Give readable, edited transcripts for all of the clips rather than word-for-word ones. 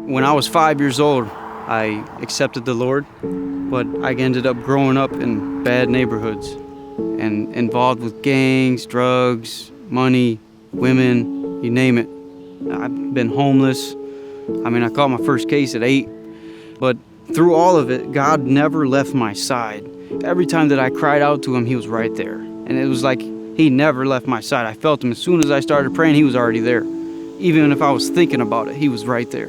When I was 5 years old, I accepted the Lord, but I ended up growing up in bad neighborhoods and involved with gangs, drugs, money, women, you name it. I've been homeless. I caught my first case at 8, but through all of it, God never left my side. Every time that I cried out to him, he was right there. And it was like he never left my side. I felt him as soon as I started praying, he was already there. Even if I was thinking about it, he was right there.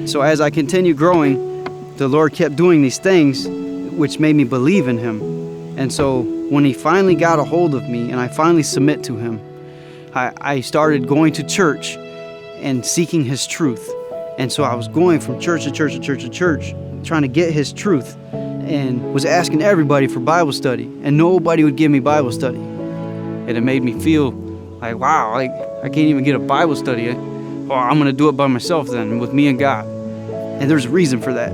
So as I continued growing, the Lord kept doing these things which made me believe in him. And so when he finally got a hold of me and I finally submit to him, I started going to church and seeking his truth. And so I was going from church to church to church to church, trying to get his truth, and was asking everybody for Bible study, and nobody would give me Bible study. And it made me feel like, wow, I can't even get a Bible study. Well, I'm gonna do it by myself then, with me and God. And there's a reason for that.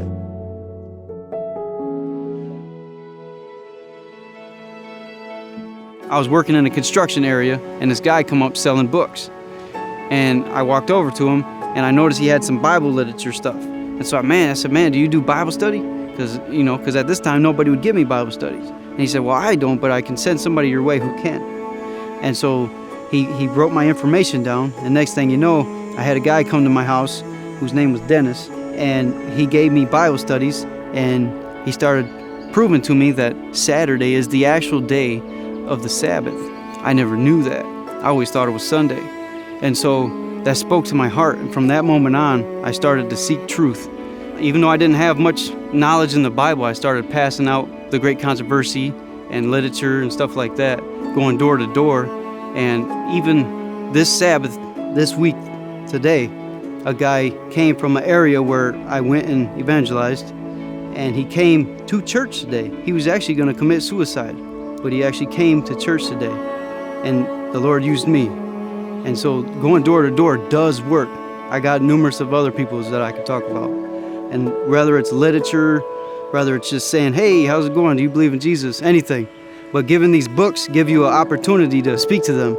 I was working in a construction area, and this guy come up selling books. And I walked over to him, and I noticed he had some Bible literature stuff. And so I said, man, do you do Bible study? Because at this time, nobody would give me Bible studies. And he said, well, I don't, but I can send somebody your way who can. And so he wrote my information down. And next thing you know, I had a guy come to my house whose name was Dennis, and he gave me Bible studies, and he started proving to me that Saturday is the actual day of the Sabbath. I never knew that. I always thought it was Sunday. And so that spoke to my heart, and from that moment on, I started to seek truth. Even though I didn't have much knowledge in the Bible, I started passing out the Great Controversy and literature and stuff like that, going door to door. And even this Sabbath, this week, today, a guy came from an area where I went and evangelized, and he came to church today. He was actually going to commit suicide, but he actually came to church today, and the Lord used me. And so going door to door does work. I got numerous of other people that I could talk about. And whether it's literature, whether it's just saying, hey, how's it going? Do you believe in Jesus? Anything. But giving these books give you an opportunity to speak to them.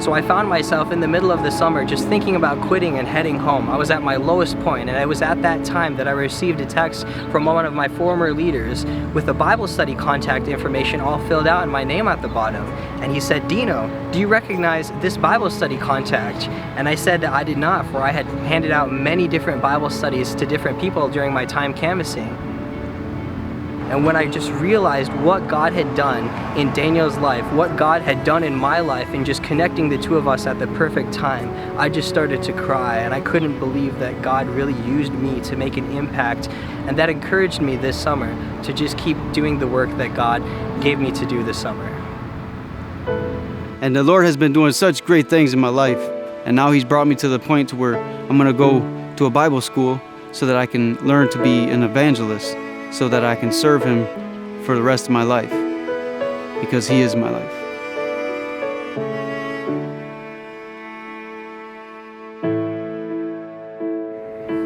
So I found myself in the middle of the summer just thinking about quitting and heading home. I was at my lowest point, and it was at that time that I received a text from one of my former leaders with the Bible study contact information all filled out and my name at the bottom. And he said, Dino, do you recognize this Bible study contact? And I said that I did not, for I had handed out many different Bible studies to different people during my time canvassing. And when I just realized what God had done in Daniel's life, what God had done in my life, and just connecting the two of us at the perfect time, I just started to cry, and I couldn't believe that God really used me to make an impact. And that encouraged me this summer to just keep doing the work that God gave me to do this summer. And the Lord has been doing such great things in my life. And now he's brought me to the point to where I'm gonna go to a Bible school so that I can learn to be an evangelist, so that I can serve him for the rest of my life, because he is my life.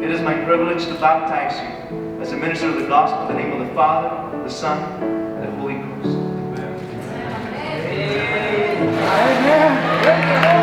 It is my privilege to baptize you as a minister of the gospel in the name of the Father, the Son, and the Holy Ghost. Amen. Amen.